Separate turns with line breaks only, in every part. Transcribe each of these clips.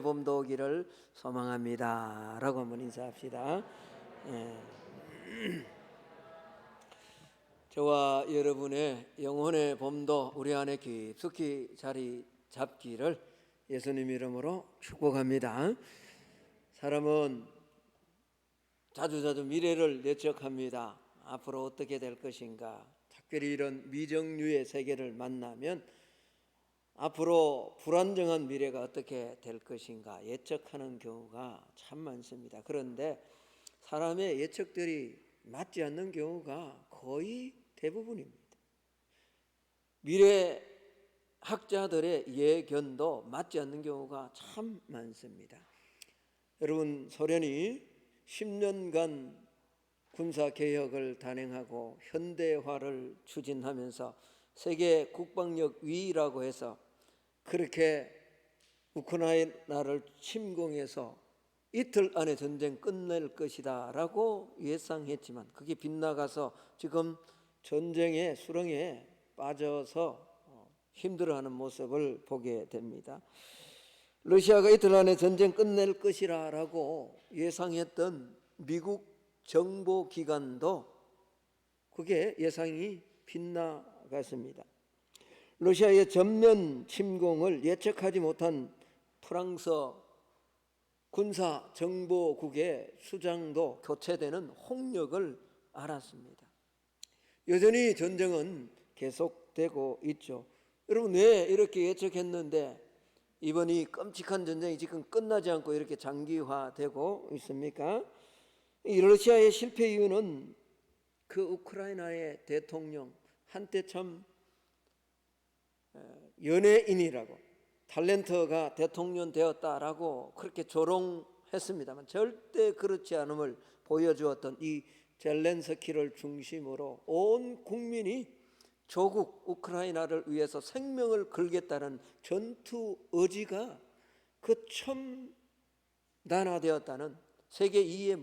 봄도 오기를 소망합니다 라고 한번 인사합시다. 예. 저와 여러분의 영혼의 봄도 우리 안에 깊숙이 자리 잡기를 예수님 이름으로 축복합니다. 사람은 자주자주 미래를 예측합니다. 앞으로 어떻게 될 것인가. 특별히 이런 미정유의 세계를 만나면 앞으로 불안정한 미래가 어떻게 될 것인가 예측하는 경우가 참 많습니다. 그런데 사람의 예측들이 맞지 않는 경우가 거의 대부분입니다. 미래 학자들의 예견도 맞지 않는 경우가 참 많습니다. 여러분, 소련이 10년간 군사개혁을 단행하고 현대화를 추진하면서 세계 국방력 위라고 해서 그렇게 우크라이나를 침공해서 이틀 안에 전쟁 끝낼 것이다 라고 예상했지만 그게 빗나가서 지금 전쟁의 수렁에 빠져서 힘들어하는 모습을 보게 됩니다. 러시아가 이틀 안에 전쟁 끝낼 것이라 라고 예상했던 미국 정보기관도 그게 예상이 빗나갔습니다. 러시아의 전면 침공을 예측하지 못한 프랑스 군사정보국의 수장도 교체되는 홍역을 알았습니다. 여전히 전쟁은 계속되고 있죠. 여러분, 왜 이렇게 예측했는데 이번 이 끔찍한 전쟁이 지금 끝나지 않고 이렇게 장기화되고 있습니까? 이 러시아의 실패 이유는 그 우크라이나의 대통령, 한때 참 연예인이라고 탤런트가 대통령 되었다라고 그렇게 조롱했습니다만 절대 그렇지 않음을 보여주었던 이 젤렌스키를 중심으로 온 국민이 조국 우크라이나를 위해서 생명을 걸겠다는 전투 의지가 그 첨단화되었다는 세계 2의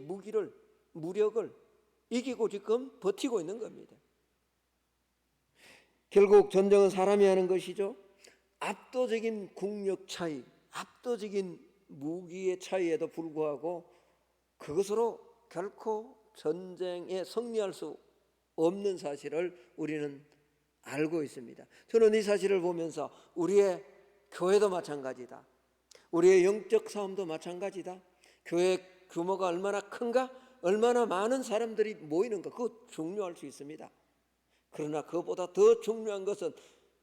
무력을 이기고 지금 버티고 있는 겁니다. 결국 전쟁은 사람이 하는 것이죠. 압도적인 국력 차이, 압도적인 무기의 차이에도 불구하고 그것으로 결코 전쟁에 승리할 수 없는 사실을 우리는 알고 있습니다. 저는 이 사실을 보면서 우리의 교회도 마찬가지다. 우리의 영적 싸움도 마찬가지다. 교회 규모가 얼마나 큰가, 얼마나 많은 사람들이 모이는가, 그거 중요할 수 있습니다. 그러나 그것보다 더 중요한 것은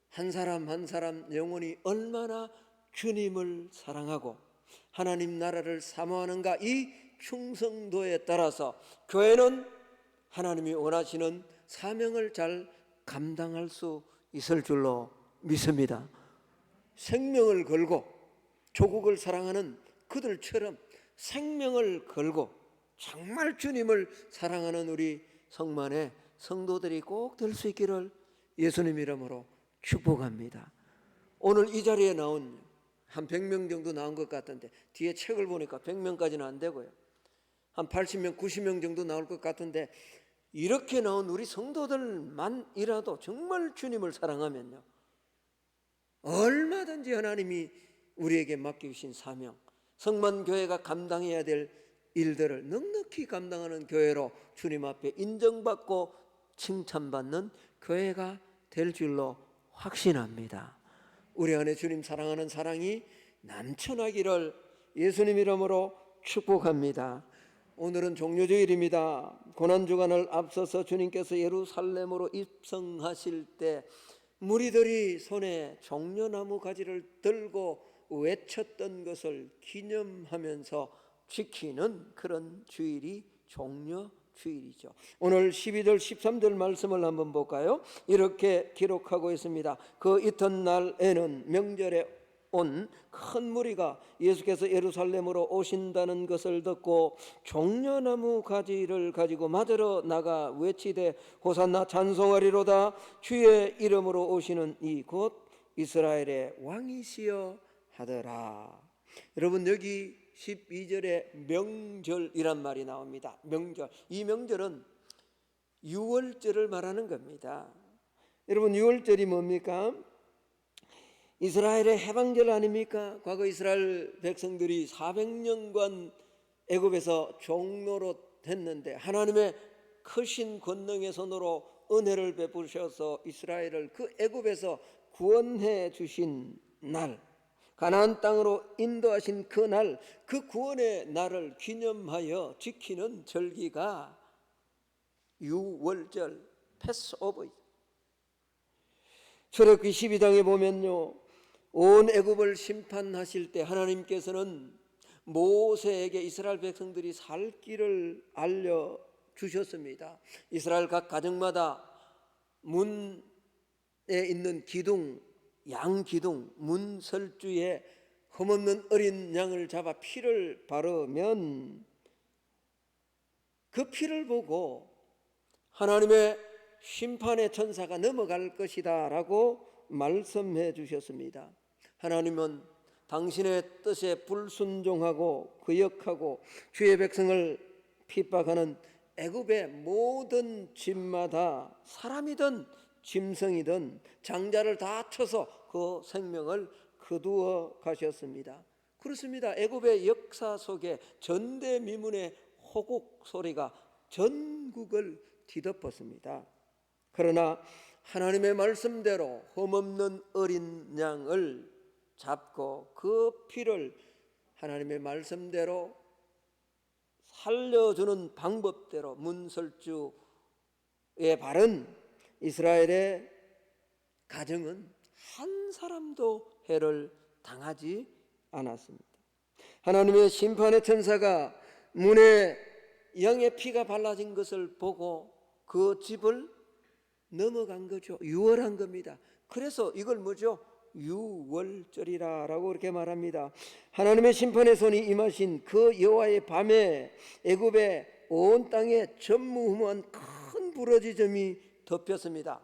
한 사람 한 사람 영혼이 얼마나 주님을 사랑하고 하나님 나라를 사모하는가, 이 충성도에 따라서 교회는 하나님이 원하시는 사명을 잘 감당할 수 있을 줄로 믿습니다. 생명을 걸고 조국을 사랑하는 그들처럼 생명을 걸고 정말 주님을 사랑하는 우리 성만의 성도들이 꼭 될 수 있기를 예수님 이름으로 축복합니다. 오늘 이 자리에 나온 한 100명 정도 나온 것 같은데 뒤에 책을 보니까 100명까지는 안 되고요. 한 80명, 90명 정도 나올 것 같은데 이렇게 나온 우리 성도들만이라도 정말 주님을 사랑하면요, 얼마든지 하나님이 우리에게 맡기신 사명, 성만교회가 감당해야 될 일들을 넉넉히 감당하는 교회로 주님 앞에 인정받고 칭찬받는 교회가 될 줄로 확신합니다. 우리 안에 주님 사랑하는 사랑이 넘쳐나기를 예수님 이름으로 축복합니다. 오늘은 종료주일입니다. 고난주간을 앞서서 주님께서 예루살렘으로 입성하실 때 무리들이 손에 종려나무 가지를 들고 외쳤던 것을 기념하면서 지키는 그런 주일이 종려주일이죠. 오늘 12절 13절 말씀을 한번 볼까요? 이렇게 기록하고 있습니다. 그 이튿날에는 명절에 온 큰 무리가 예수께서 예루살렘으로 오신다는 것을 듣고 종려나무 가지를 가지고 맞으러 나가 외치되 호산나 찬송하리로다. 주의 이름으로 오시는 이 곧 이스라엘의 왕이시여 하더라. 여러분, 여기 12절에 명절이란 말이 나옵니다. 명절. 이 명절은 유월절을 말하는 겁니다. 여러분, 유월절이 뭡니까? 이스라엘의 해방절 아닙니까? 과거 이스라엘 백성들이 400년간 애굽에서 종노릇 했는데 하나님의 크신 권능의 손으로 은혜를 베푸셔서 이스라엘을 그 애굽에서 구원해 주신 날, 가나안 땅으로 인도하신 그 날, 그 구원의 날을 기념하여 지키는 절기가 유월절 패스오버입니다. 출애굽기 12장에 보면요, 온 애굽을 심판하실 때 하나님께서는 모세에게 이스라엘 백성들이 살 길을 알려 주셨습니다. 이스라엘 각 가정마다 문에 있는 기둥, 양 기둥, 문설주에 흠없는 어린 양을 잡아 피를 바르면 그 피를 보고 하나님의 심판의 천사가 넘어갈 것이다 라고 말씀해 주셨습니다. 하나님은 당신의 뜻에 불순종하고 거역하고 주의 백성을 핍박하는 애굽의 모든 집마다 사람이든 짐승이든 장자를 다 쳐서 그 생명을 거두어 가셨습니다. 그렇습니다. 애굽의 역사 속에 전대미문의 호국 소리가 전국을 뒤덮었습니다. 그러나 하나님의 말씀대로 흠없는 어린 양을 잡고 그 피를 하나님의 말씀대로 살려주는 방법대로 문설주에 바른 이스라엘의 가정은 한 사람도 해를 당하지 않았습니다. 하나님의 심판의 천사가 문에 양의 피가 발라진 것을 보고 그 집을 넘어간 거죠. 유월한 겁니다. 그래서 이걸 뭐죠? 유월절이라고 그렇게 말합니다. 하나님의 심판의 손이 임하신 그 여호와의 밤에 애굽의 온 땅에 전무후무한 큰 부러지점이 덮였습니다.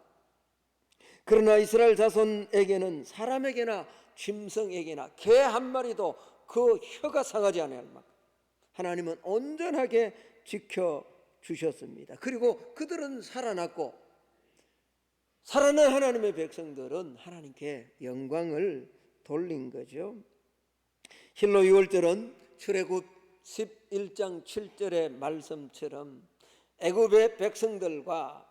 그러나 이스라엘 자손에게는 사람에게나 짐승에게나 개 한 마리도 그 혀가 상하지 않을 만큼 하나님은 온전하게 지켜주셨습니다. 그리고 그들은 살아났고 살아난 하나님의 백성들은 하나님께 영광을 돌린 거죠. 힐로 유월절은 출애굽 11장 7절의 말씀처럼 애굽의 백성들과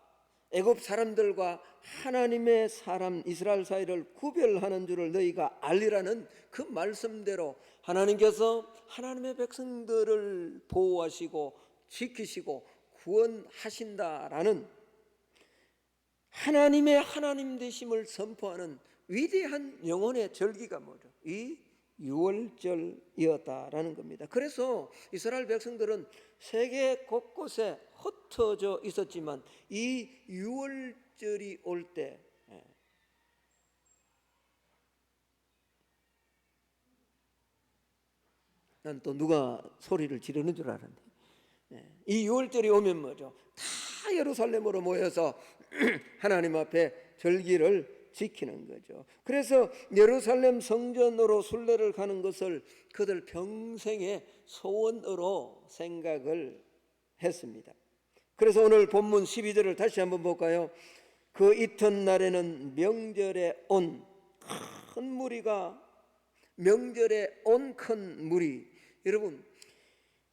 애굽 사람들과 하나님의 사람 이스라엘 사이를 구별하는 줄을 너희가 알리라는 그 말씀대로 하나님께서 하나님의 백성들을 보호하시고 지키시고 구원하신다라는 하나님의 하나님 되심을 선포하는 위대한 영혼의 절기가 뭐죠? 이 유월절이었다라는 겁니다. 그래서 이스라엘 백성들은 세계 곳곳에 흩어져 있었지만 이 유월절이 올 때 난 또 누가 소리를 지르는 줄 알았네. 이 유월절이 오면 뭐죠? 다 예루살렘으로 모여서 하나님 앞에 절기를 지키는 거죠. 그래서 예루살렘 성전으로 순례를 가는 것을 그들 평생의 소원으로 생각을 했습니다. 그래서 오늘 본문 12절을 다시 한번 볼까요? 그 이튿날에는 명절에 온 큰 무리가 명절에 온 큰 무리 여러분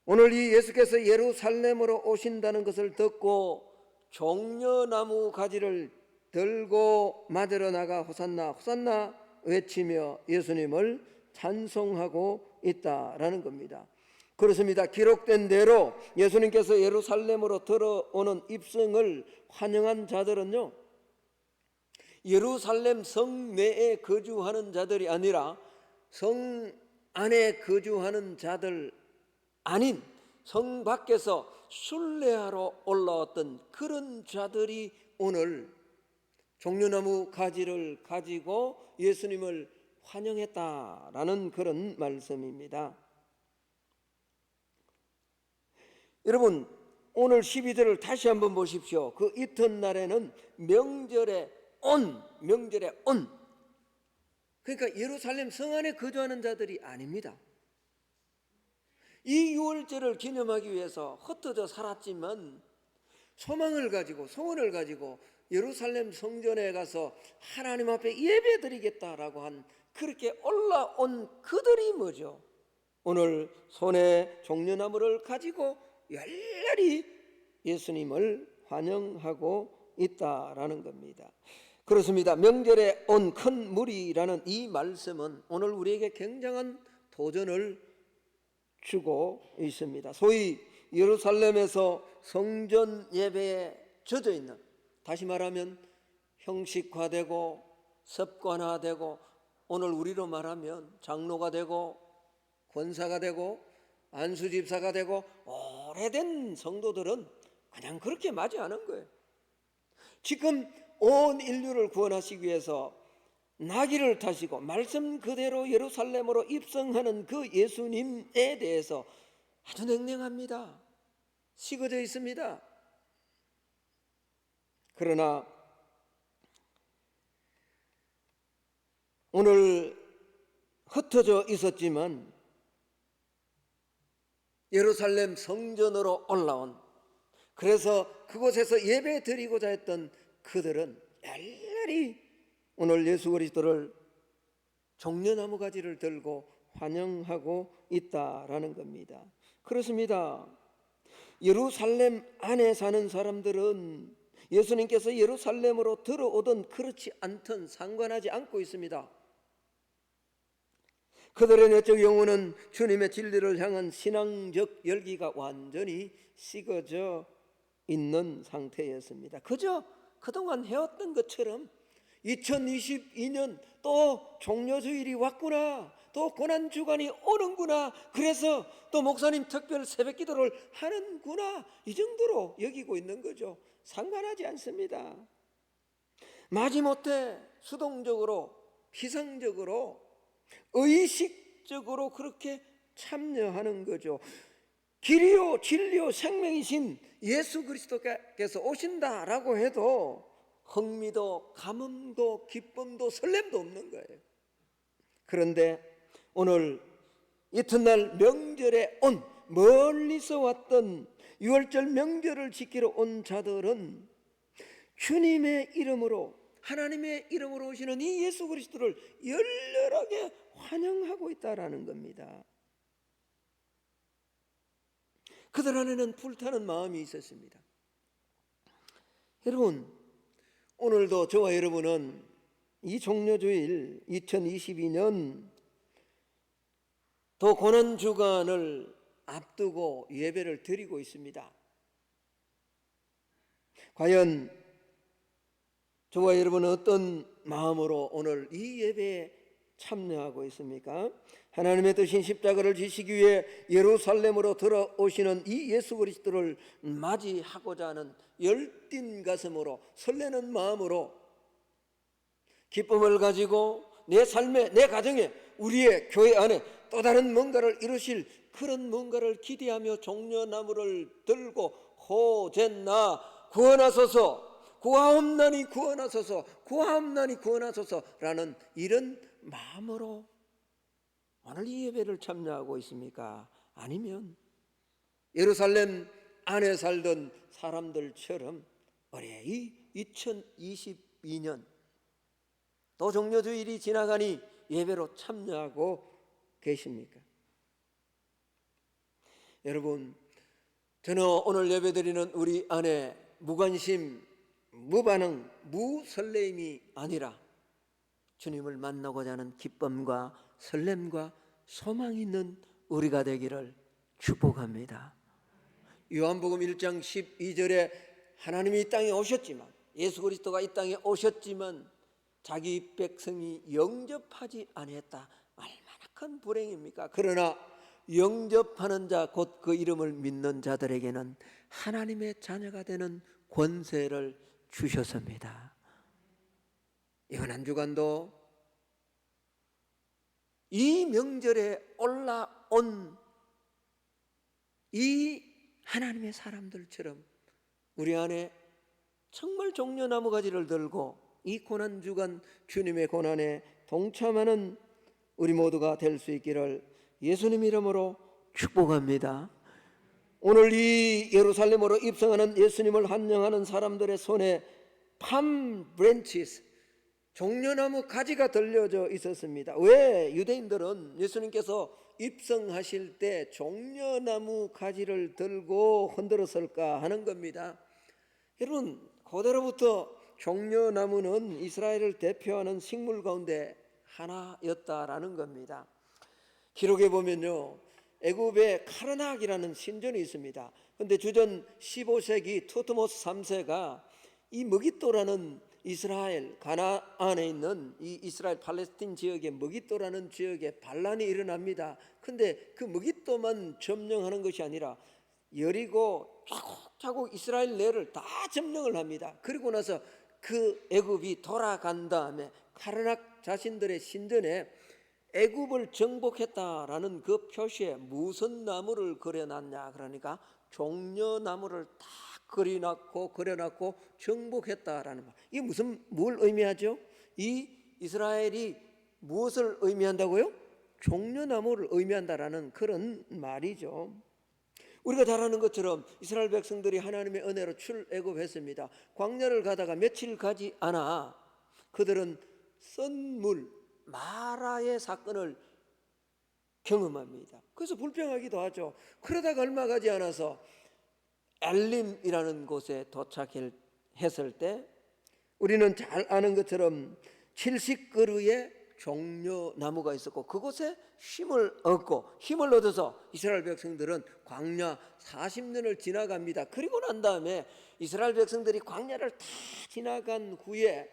오늘 이 예수께서 예루살렘으로 오신다는 것을 듣고 종려나무 가지를 들고 맞으러 나가 호산나 호산나 외치며 예수님을 찬송하고 있다라는 겁니다. 그렇습니다. 기록된 대로 예수님께서 예루살렘으로 들어오는 입성을 환영한 자들은요 예루살렘 성 내에 거주하는 자들이 아니라 성 안에 거주하는 자들 아닌 성 밖에서 순례하러 올라왔던 그런 자들이 오늘 종려나무 가지를 가지고 예수님을 환영했다라는 그런 말씀입니다. 여러분 오늘 12절을 다시 한번 보십시오. 그 이튿날에는 명절에 온 그러니까 예루살렘 성 안에 거주하는 자들이 아닙니다. 이 유월절을 기념하기 위해서 흩어져 살았지만 소망을 가지고 소원을 가지고 예루살렘 성전에 가서 하나님 앞에 예배드리겠다라고 한 그렇게 올라온 그들이 뭐죠? 오늘 손에 종려나무를 가지고 열렬히 예수님을 환영하고 있다라는 겁니다. 그렇습니다. 명절에 온 큰 무리라는 이 말씀은 오늘 우리에게 굉장한 도전을 주고 있습니다. 소위 예루살렘에서 성전 예배에 젖어 있는, 다시 말하면 형식화되고 습관화되고, 오늘 우리로 말하면 장로가 되고 권사가 되고 안수집사가 되고 오래된 성도들은 그냥 그렇게 맞이하는 거예요. 지금 온 인류를 구원하시기 위해서 나귀를 타시고 말씀 그대로 예루살렘으로 입성하는 그 예수님에 대해서 아주 냉랭합니다. 식어져 있습니다. 그러나 오늘 흩어져 있었지만 예루살렘 성전으로 올라온, 그래서 그곳에서 예배 드리고자 했던 그들은 열렬히 오늘 예수 그리스도를 종려나무 가지를 들고 환영하고 있다라는 겁니다. 그렇습니다. 예루살렘 안에 사는 사람들은 예수님께서 예루살렘으로 들어오든 그렇지 않든 상관하지 않고 있습니다. 그들의 내적 영혼은 주님의 진리를 향한 신앙적 열기가 완전히 식어져 있는 상태였습니다. 그저 그동안 해왔던 것처럼 2022년 또 종려주일이 왔구나, 또 고난주간이 오는구나, 그래서 또 목사님 특별 새벽기도를 하는구나, 이 정도로 여기고 있는 거죠. 상관하지 않습니다. 마지못해 수동적으로, 피상적으로, 의식적으로 그렇게 참여하는 거죠. 길이요 진리요 생명이신 예수 그리스도께서 오신다라고 해도 흥미도 감흥도 기쁨도 설렘도 없는 거예요. 그런데 오늘 이튿날 명절에 온, 멀리서 왔던 유월절 명절을 지키러 온 자들은 주님의 이름으로, 하나님의 이름으로 오시는 이 예수 그리스도를 열렬하게 환영하고 있다라는 겁니다. 그들 안에는 불타는 마음이 있었습니다. 여러분, 오늘도 저와 여러분은 이 종려주일 2022년 더 고난주간을 앞두고 예배를 드리고 있습니다. 과연 저와 여러분은 어떤 마음으로 오늘 이 예배에 참여하고 있습니까? 하나님의 뜻인 십자가를 지시기 위해 예루살렘으로 들어오시는 이 예수 그리스도를 맞이하고자 하는 열띤 가슴으로, 설레는 마음으로, 기쁨을 가지고 내 삶에, 내 가정에, 우리의 교회 안에 또 다른 뭔가를 이루실 그런 뭔가를 기대하며 종려나무를 들고 호젠나 구원하소서, 구하옵나니 구원하소서, 구하옵나니 구원하소서라는 이런 마음으로 오늘 이 예배를 참여하고 있습니까? 아니면 예루살렘 안에 살던 사람들처럼 올해 이 2022년 또 종려주일이 지나가니 예배로 참여하고 계십니까? 여러분, 저는 오늘 예배드리는 우리 안에 무관심, 무반응, 무설레임이 아니라 주님을 만나고자 하는 기쁨과 설렘과 소망이 있는 우리가 되기를 축복합니다. 요한복음 1장 12절에 하나님이 이 땅에 오셨지만, 예수 그리스도가 이 땅에 오셨지만 자기 백성이 영접하지 아니했다. 얼마나 큰 불행입니까? 그러나 영접하는 자, 곧 그 이름을 믿는 자들에게는 하나님의 자녀가 되는 권세를 주셨습니다. 이번 한 주간도 이 명절에 올라온 이 하나님의 사람들처럼 우리 안에 정말 종려나무 가지를 들고 이 고난주간 주님의 고난에 동참하는 우리 모두가 될 수 있기를 예수님 이름으로 축복합니다. 오늘 이 예루살렘으로 입성하는 예수님을 환영하는 사람들의 손에 팜 브랜치스, 종려나무 가지가 들려져 있었습니다. 왜 유대인들은 예수님께서 입성하실 때 종려나무 가지를 들고 흔들었을까 하는 겁니다. 여러분, 고대로부터 종려나무는 이스라엘을 대표하는 식물 가운데 하나였다라는 겁니다. 기록에 보면요, 애굽에 카르낙이라는 신전이 있습니다. 그런데 주전 15세기 투트모스 3세가 이 머깃도라는 이스라엘 가나안에 있는 이 이스라엘 팔레스틴 지역의 머깃도라는 지역에 반란이 일어납니다. 근데 그 머깃도만 점령하는 것이 아니라 여리고 차곡차곡 이스라엘 내를 다 점령을 합니다. 그리고 나서 그 애굽이 돌아간 다음에 카르낙 자신들의 신전에 애굽을 정복했다라는 그 표시에 무슨 나무를 그려놨냐, 그러니까 종려나무를 다 그려놨고 정복했다라는 말. 이게 뭘 의미하죠? 이 이스라엘이 무엇을 의미한다고요? 종려나무를 의미한다라는 그런 말이죠. 우리가 잘 아는 것처럼 이스라엘 백성들이 하나님의 은혜로 출애굽했습니다. 광야를 가다가 며칠 가지 않아 그들은 썬물 마라의 사건을 경험합니다. 그래서 불평하기도 하죠. 그러다가 얼마 가지 않아서 엘림이라는 곳에 도착했을 때 우리는 잘 아는 것처럼 70그루의 종려나무가 있었고 그곳에 힘을 얻어서 이스라엘 백성들은 광야 40년을 지나갑니다. 그리고 난 다음에 이스라엘 백성들이 광야를 다 지나간 후에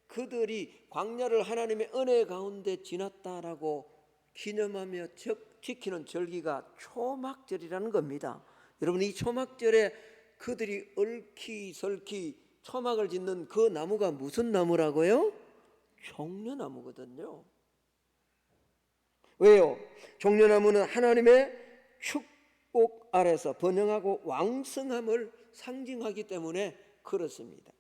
그들이 광야를 하나님의 은혜 가운데 지났다라고 기념하며 지키는 절기가 초막절이라는 겁니다. 여러분, 이 초막절에 그들이 얽히설키 초막을 짓는 그 나무가 무슨 나무라고요? 종려나무거든요. 왜요? 종려나무는 하나님의 축복 아래서 번영하고 왕성함을 상징하기 때문에 그렇습니다.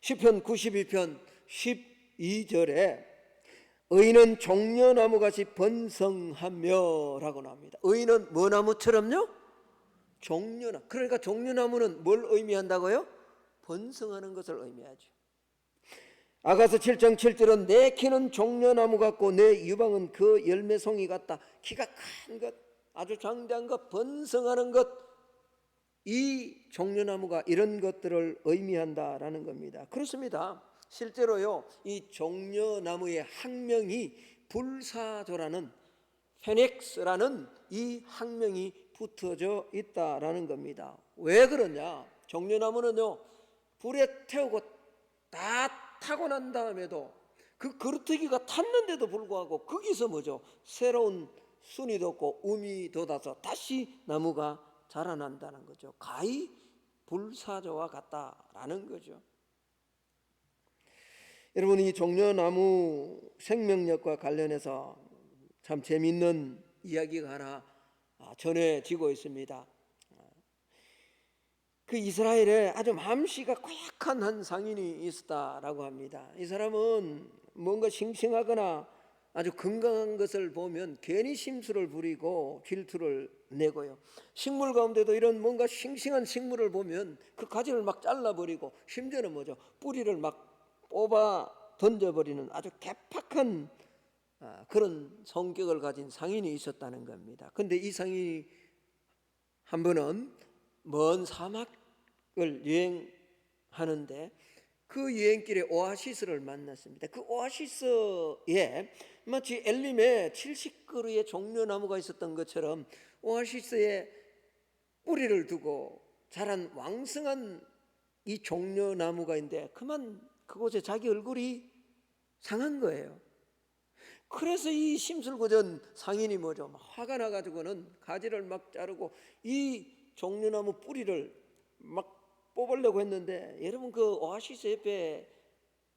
시편 92편 12절에 의인은 종려나무같이 번성하며 라고 나옵니다. 의인은 뭐 나무처럼요? 종려나무. 그러니까 종려나무는 뭘 의미한다고요? 번성하는 것을 의미하죠. 아가서 7장 7절은 내 키는 종려나무 같고 내 유방은 그 열매송이 같다. 키가 큰 것, 아주 장대한 것, 번성하는 것, 이 종려나무가 이런 것들을 의미한다라는 겁니다. 그렇습니다. 실제로요, 이 종려나무의 학명이 불사조라는 페닉스라는 이 학명이 붙어져 있다라는 겁니다. 왜 그러냐? 종려나무는요, 불에 태우고 다 타고 난 다음에도 그 그루터기가 탔는데도 불구하고 거기서 뭐죠? 새로운 순이 돋고 움이 돋아서 다시 나무가 자라난다는 거죠. 가히 불사조와 같다라는 거죠. 여러분, 이 종려나무 생명력과 관련해서 참 재미있는 이야기가 하나 전해지고 있습니다. 그 이스라엘에 아주 마음씨가 고약한 한 상인이 있었다라고 합니다. 이 사람은 뭔가 싱싱하거나 아주 건강한 것을 보면 괜히 심술을 부리고 질투를 내고요. 식물 가운데도 이런 뭔가 싱싱한 식물을 보면 그 가지를 막 잘라버리고 심지어는 뭐죠? 뿌리를 막 뽑아 던져버리는 아주 괴팍한 그런 성격을 가진 상인이 있었다는 겁니다. 그런데 이 상인이 한 번은 먼 사막을 여행하는데 그 여행길에 오아시스를 만났습니다. 그 오아시스에 마치 엘림에 70그루의 종려나무가 있었던 것처럼 오아시스에 뿌리를 두고 자란 왕성한 이 종려나무가 있는데 그만 그곳에 자기 얼굴이 상한 거예요. 그래서 이 심술궂은 상인이 뭐죠? 화가 나가지고는 가지를 막 자르고 이 종려나무 뿌리를 막 뽑으려고 했는데, 여러분 그 오아시스 옆에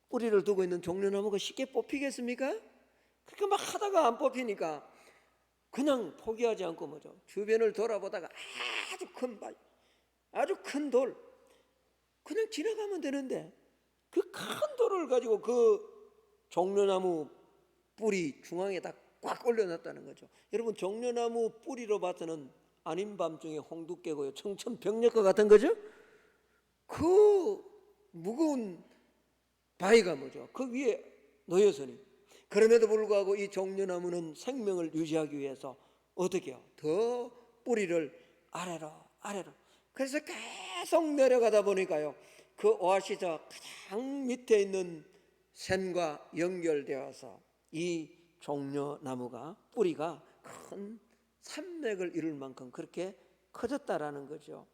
뿌리를 두고 있는 종려나무가 쉽게 뽑히겠습니까? 그렇게 막 하다가 안 뽑히니까 그냥 포기하지 않고 뭐죠? 주변을 돌아보다가 아주 큰 돌 그냥 지나가면 되는데 그 큰 돌을 가지고 그 종려나무 뿌리 중앙에다 꽉 올려놨다는 거죠. 여러분, 종려나무 뿌리로 봐서는 아닌 밤중에 홍두깨고요, 청천벽력과 같은 거죠. 그 무거운 바위가 뭐죠? 그 위에 노여스님. 그럼에도 불구하고 이 종려나무는 생명을 유지하기 위해서 어떻게 해요? 더 뿌리를 아래로 아래로. 그래서 계속 내려가다 보니까요, 그 오아시스 가장 밑에 있는 샘과 연결되어서 이 종려나무가 뿌리가 큰 산맥을 이룰 만큼 그렇게 커졌다라는 거죠.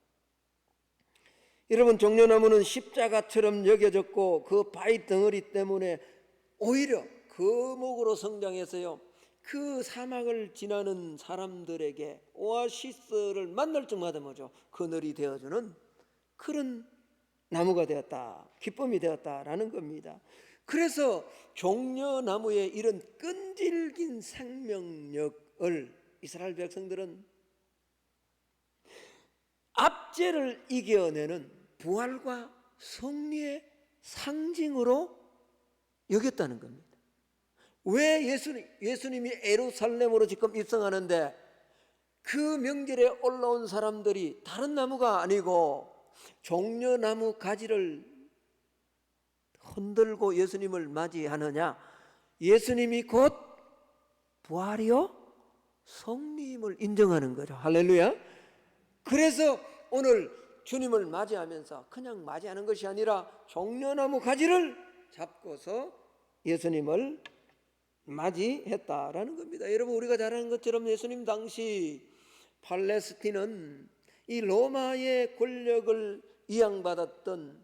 여러분, 종려나무는 십자가처럼 여겨졌고 그 바위 덩어리 때문에 오히려 거목으로 성장해서요, 그 사막을 지나는 사람들에게 오아시스를 만날 적마다 뭐죠? 그늘이 되어주는 그런 나무가 되었다, 기쁨이 되었다라는 겁니다. 그래서 종려나무의 이런 끈질긴 생명력을 이스라엘 백성들은 압제를 이겨내는 부활과 승리의 상징으로 여겼다는 겁니다. 왜 예수님이 예루살렘으로 지금 입성하는데 그 명절에 올라온 사람들이 다른 나무가 아니고 종려나무 가지를 흔들고 예수님을 맞이하느냐? 예수님이 곧 부활이요 성림을 인정하는 거죠. 할렐루야. 그래서 오늘 주님을 맞이하면서 그냥 맞이하는 것이 아니라 종려나무 가지를 잡고서 예수님을 맞이했다라는 겁니다. 여러분, 우리가 잘 아는 것처럼 예수님 당시 팔레스틴은 이 로마의 권력을 이양받았던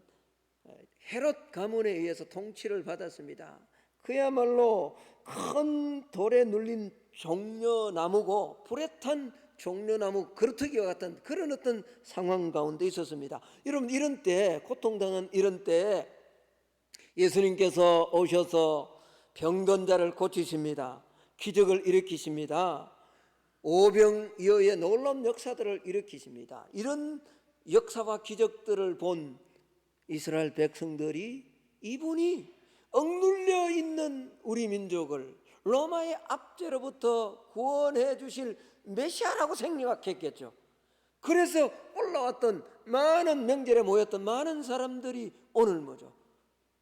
헤롯 가문에 의해서 통치를 받았습니다. 그야말로 큰 돌에 눌린 종려나무고 불에 탄 종려나무 그루터기와 같은 그런 어떤 상황 가운데 있었습니다. 여러분, 이런 때, 고통당한 이런 때 예수님께서 오셔서 병든 자를 고치십니다. 기적을 일으키십니다. 오병이어의 놀라운 역사들을 일으키십니다. 이런 역사와 기적들을 본 이스라엘 백성들이 이분이 억눌려 있는 우리 민족을 로마의 압제로부터 구원해 주실 메시아라고 생각했겠죠. 그래서 올라왔던 많은 명절에 모였던 많은 사람들이 오늘 뭐죠?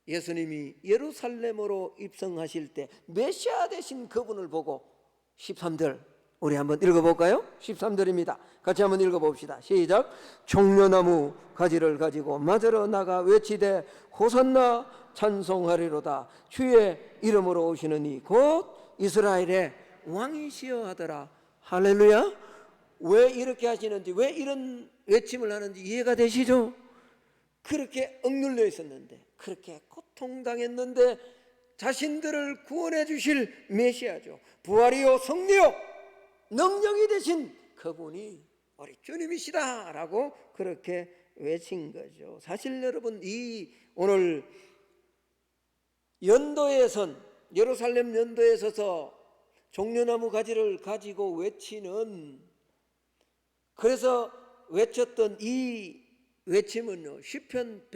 예수님이 예루살렘으로 입성하실 때 메시아 되신 그분을 보고 13절 우리 한번 읽어볼까요? 13절입니다. 같이 한번 읽어봅시다. 시작. 종려나무 가지를 가지고 맞으러 나가 외치되 호산나 찬송하리로다. 주의 이름으로 오시는 이 곧 이스라엘의 왕이시여 하더라. 할렐루야. 왜 이렇게 하시는지, 왜 이런 외침을 하는지 이해가 되시죠? 그렇게 억눌려 있었는데, 그렇게 고통당했는데 자신들을 구원해 주실 메시아죠. 부활이요 승리요 능력이 되신 그분이 우리 주님이시다라고 그렇게 외친 거죠. 사실 여러분, 이 오늘 연도에 선 예루살렘 연도에 서서 종려나무 가지를 가지고 외치는, 그래서 외쳤던 이 외침은요, 시편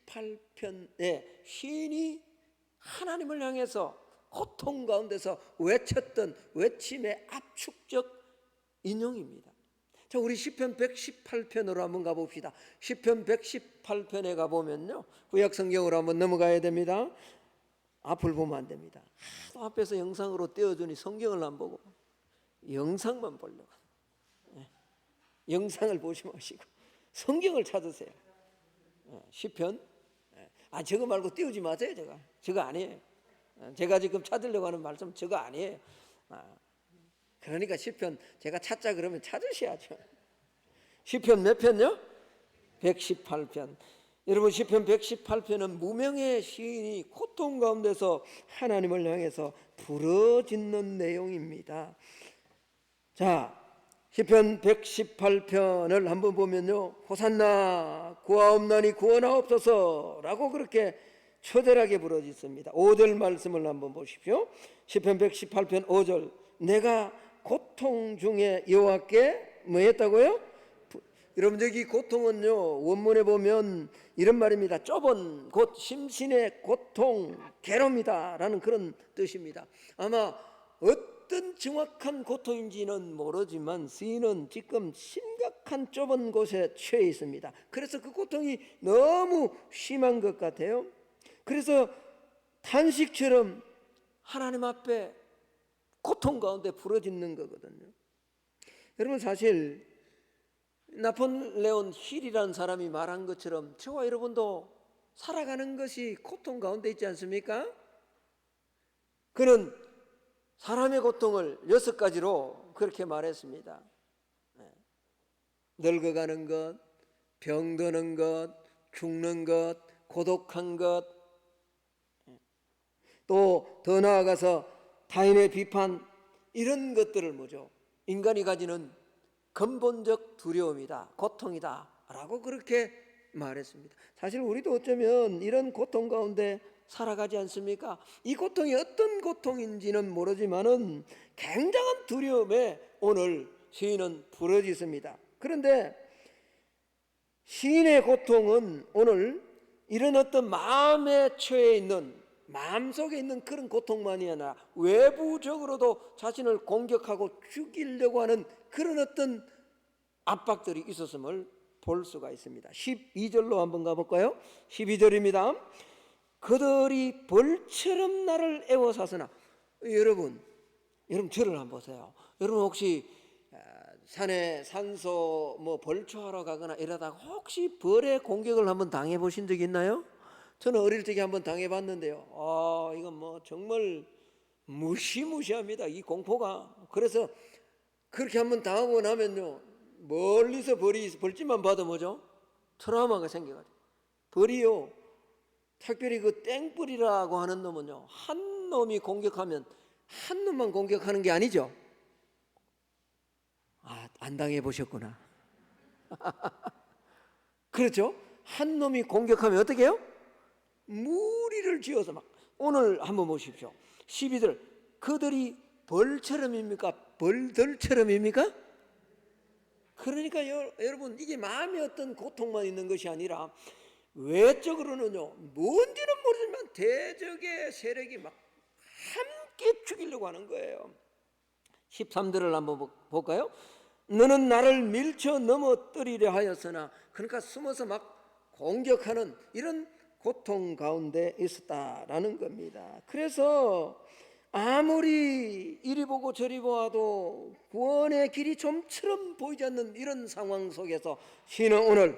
118편의 시인이 하나님을 향해서 고통 가운데서 외쳤던 외침의 압축적 인용입니다. 자, 우리 시편 118편으로 한번 가봅시다. 시편 118편에 가보면요, 구약 성경으로 한번 넘어가야 됩니다. 앞을 보면 안 됩니다. 하도 앞에서 영상으로 띄워주니 성경을 안 보고 영상만 보려고. 영상을 보지 마시고 성경을 찾으세요. 시편. 저거 말고 띄우지 마세요. 저거 아니에요. 제가 지금 찾으려고 하는 말씀 저거 아니에요. 그러니까 시편 제가 찾자 그러면 찾으셔야죠. 시편 몇 편요? 118편. 여러분, 시편 118편은 무명의 시인이 고통 가운데서 하나님을 향해서 부르짖는 내용입니다. 자, 시편 118편을 한번 보면요, 호산나 구하옵나니 구원하옵소서 라고 그렇게 처절하게 부르짖습니다. 5절 말씀을 한번 보십시오. 시편 118편 5절. 내가 고통 중에 여호와께 뭐 했다고요? 여러분, 여기 고통은요, 원문에 보면 이런 말입니다. 좁은 곧 심신의 고통, 괴로움이다 라는 그런 뜻입니다. 아마 어떤 정확한 고통인지는 모르지만 시인은 지금 심각한 좁은 곳에 처해 있습니다. 그래서 그 고통이 너무 심한 것 같아요. 그래서 탄식처럼 하나님 앞에 고통 가운데 부러지는 거거든요. 여러분, 사실 나폴레온 힐이라는 사람이 말한 것처럼 저와 여러분도 살아가는 것이 고통 가운데 있지 않습니까? 그는 사람의 고통을 6가지로 그렇게 말했습니다. 늙어가는 것, 병드는 것, 죽는 것, 고독한 것, 또 더 나아가서 타인의 비판, 이런 것들을 뭐죠? 인간이 가지는 근본적 두려움이다, 고통이다 라고 그렇게 말했습니다. 사실 우리도 어쩌면 이런 고통 가운데 살아가지 않습니까? 이 고통이 어떤 고통인지는 모르지만은 굉장한 두려움에 오늘 시인은 부르짖습니다. 그런데 시인의 고통은 오늘 이런 어떤 마음에 처해 있는, 마음속에 있는 그런 고통만이 아니라 외부적으로도 자신을 공격하고 죽이려고 하는 그런 어떤 압박들이 있었음을 볼 수가 있습니다. 12절로 한번 가볼까요? 12절입니다. 그들이 벌처럼 나를 애워사서나. 여러분 저를 한번 보세요. 여러분 혹시 산에 산소 벌초하러 가거나 이러다가 혹시 벌의 공격을 한번 당해 보신 적 있나요? 저는 어릴 적에 한번 당해 봤는데요. 이건 정말 무시무시합니다, 이 공포가. 그래서 그렇게 한번 당하고 나면요, 멀리서 벌집만 봐도 뭐죠? 트라우마가 생겨가지고. 벌이요, 특별히 그 땡벌이라고 하는 놈은요, 한 놈이 공격하면 한 놈만 공격하는 게 아니죠. 안 당해 보셨구나. 그렇죠? 한 놈이 공격하면 어떻게 해요? 무리를 지어서 막. 오늘 한번 보십시오. 12절, 그들이 벌처럼입니까? 벌들처럼입니까? 그러니까 여러분, 이게 마음에 어떤 고통만 있는 것이 아니라 외적으로는요, 뭔지는 모르지만 대적의 세력이 막 함께 죽이려고 하는 거예요. 13절을 한번 볼까요? 너는 나를 밀쳐 넘어뜨리려 하였으나, 그러니까 숨어서 막 공격하는 이런 고통 가운데 있었다라는 겁니다. 그래서 아무리 이리 보고 저리 보아도 구원의 길이 좀처럼 보이지 않는 이런 상황 속에서 시인은 오늘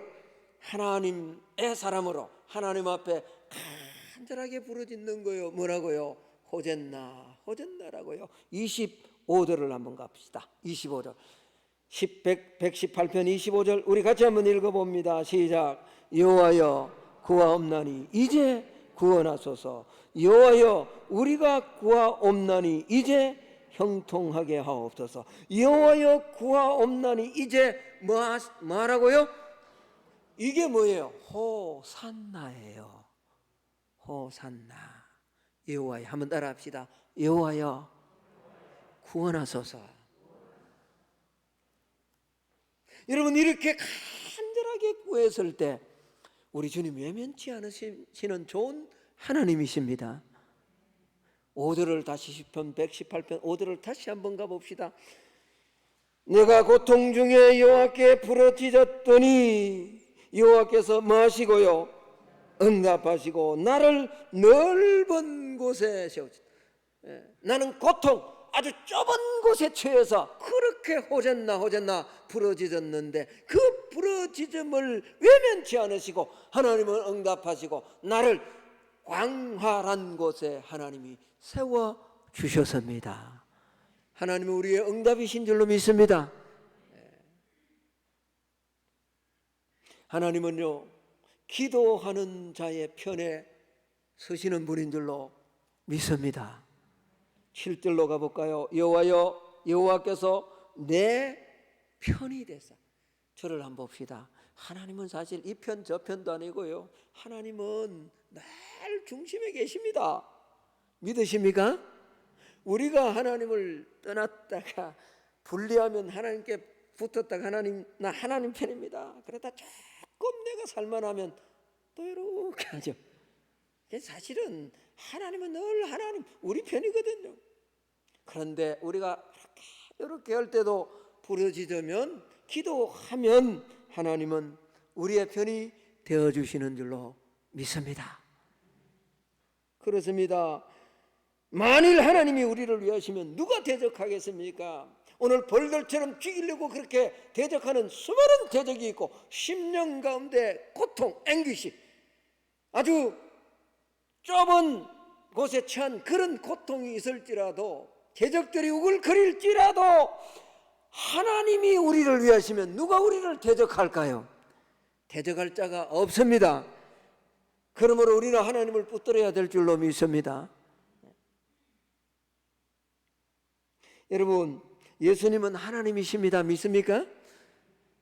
하나님의 사람으로 하나님 앞에 간절하게 부르짖는 거예요. 뭐라고요? 호젠나, 호젠나라고요. 25절을 한번 갑시다. 25절. 118편 25절 우리 같이 한번 읽어봅니다. 시작. 여호와여 구하옵나니 이제 구원하소서. 여호와여 우리가 구하옵나니 이제 형통하게 하옵소서. 여호와여 구하옵나니 이제 뭐하라고요? 이게 뭐예요? 호산나예요. 호산나. 여호와여, 한번 따라합시다. 여호와여 구원하소서. 여러분, 이렇게 간절하게 구했을 때 우리 주님 외면치 않으시는 좋은 하나님이십니다. 5절을 다시, 시편 118편 5절을 다시 한번 가봅시다. 내가 고통 중에 여호와께 부르짖었더니 여호와께서 뭐 하시고요? 응답하시고 나를 넓은 곳에 세우시다. 나는 고통, 아주 좁은 곳에 처해서 그렇게 호전나 호전나 부르짖었는데 그 부르짖음을 외면치 않으시고 하나님은 응답하시고 나를 광활한 곳에 하나님이 세워주셨습니다. 하나님은 우리의 응답이신 줄로 믿습니다. 하나님은요, 기도하는 자의 편에 서시는 분인 줄로 믿습니다. 7절로 가볼까요? 여호와여 여호와께서 내 편이 되사. 저를 한번 봅시다. 하나님은 사실 이 편 저 편도 아니고요, 하나님은 늘 중심에 계십니다. 믿으십니까? 우리가 하나님을 떠났다가 분리하면 하나님께 붙었다가 나 하나님 편입니다. 그러다 조금 내가 살만하면 또 이렇게 하죠. 사실은 하나님은 늘 하나님 우리 편이거든요. 그런데 우리가 이렇게 할 때도 부르짖으면, 기도하면 하나님은 우리의 편이 되어주시는 줄로 믿습니다. 그렇습니다. 만일 하나님이 우리를 위하시면 누가 대적하겠습니까? 오늘 벌들처럼 죽이려고 그렇게 대적하는 수많은 대적이 있고, 심령 가운데 고통, 앵귀시, 아주 좁은 곳에 처한 그런 고통이 있을지라도, 대적들이 우글거릴지라도 하나님이 우리를 위하시면 누가 우리를 대적할까요? 대적할 자가 없습니다. 그러므로 우리는 하나님을 붙들어야 될 줄로 믿습니다. 여러분, 예수님은 하나님이십니다. 믿습니까?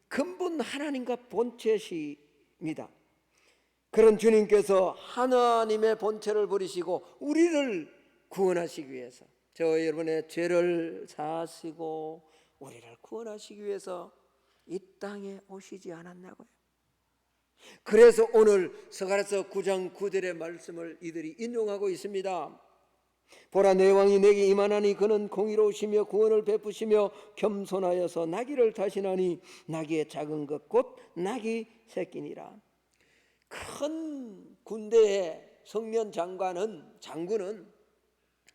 근본 하나님과 본체십니다. 그런 주님께서 하나님의 본체를 버리시고 우리를 구원하시기 위해서, 저 여러분의 죄를 사하시고 우리를 구원하시기 위해서 이 땅에 오시지 않았냐고요. 그래서 오늘 스가랴서 9장 9절의 말씀을 이들이 인용하고 있습니다. 보라, 내 왕이 내게 임하나니 그는 공의로우시며 구원을 베푸시며 겸손하여서 나귀를 타시나니 나귀의 작은 것 곧 나귀 새끼니라. 큰 군대의 성면 장군은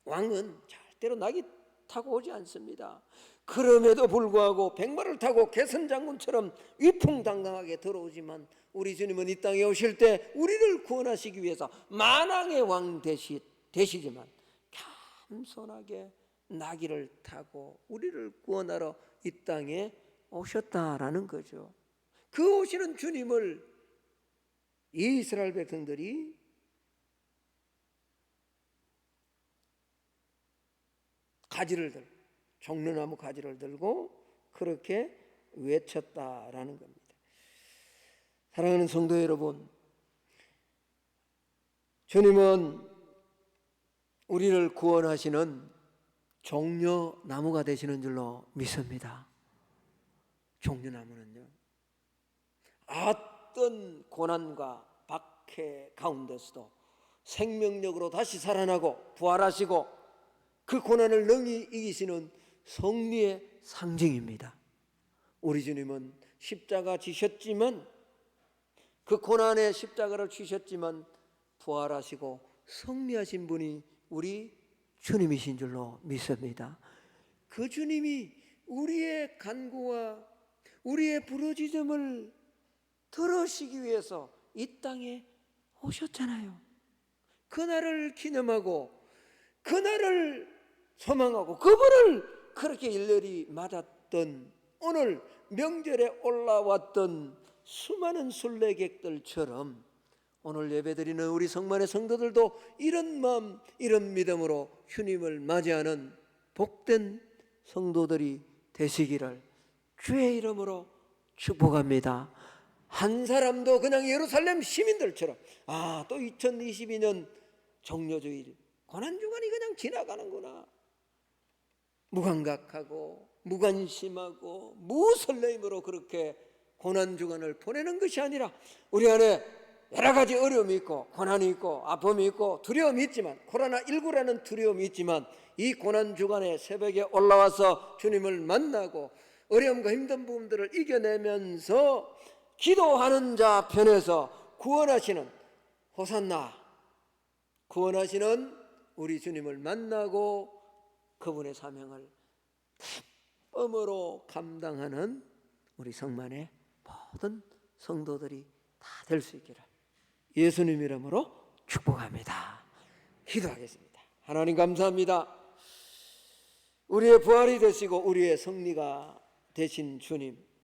왕은 절대로 나귀 타고 오지 않습니다. 그럼에도 불구하고 백마를 타고 개선 장군처럼 위풍당당하게 들어오지만, 우리 주님은 이 땅에 오실 때 우리를 구원하시기 위해서 만왕의 왕 되시지만 겸손하게 나귀를 타고 우리를 구원하러 이 땅에 오셨다라는 거죠. 그 오시는 주님을 이 이스라엘 백성들이 가지를 들고, 종려나무 가지를 들고 그렇게 외쳤다라는 겁니다. 사랑하는 성도 여러분, 주님은 우리를 구원하시는 종려나무가 되시는 줄로 믿습니다. 종려나무는요, 어떤 고난과 박해 가운데서도 생명력으로 다시 살아나고 부활하시고 그 고난을 능히 이기시는 승리의 상징입니다. 우리 주님은 십자가 지셨지만, 그 고난의 십자가를 지셨지만 부활하시고 승리하신 분이 우리 주님이신 줄로 믿습니다. 그 주님이 우리의 간구와 우리의 부르짖음을 들으시기 위해서 이 땅에 오셨잖아요. 그날을 기념하고 그날을 소망하고 그분을 그렇게 일일이 맞았던, 오늘 명절에 올라왔던 수많은 순례객들처럼 오늘 예배드리는 우리 성만의 성도들도 이런 마음, 이런 믿음으로 주님을 맞이하는 복된 성도들이 되시기를 주의 이름으로 축복합니다. 한 사람도 그냥 예루살렘 시민들처럼 또 2022년 종려주일 고난주간이 그냥 지나가는구나, 무감각하고 무관심하고 무설레임으로 그렇게 고난주간을 보내는 것이 아니라, 우리 안에 여러 가지 어려움이 있고 고난이 있고 아픔이 있고 두려움이 있지만, 코로나19라는 두려움이 있지만, 이 고난주간에 새벽에 올라와서 주님을 만나고 어려움과 힘든 부분들을 이겨내면서 기도하는 자 편에서 구원하시는, 호산나, 구원하시는 우리 주님을 만나고 그분의 사명을 기쁨으로 감당하는 우리 성만의 모든 성도들이 다 될 수 있기를 예수님 이름으로 축복합니다. 기도하겠습니다. 하나님 감사합니다. 우리의 부활이 되시고 우리의 승리가 되신 주님,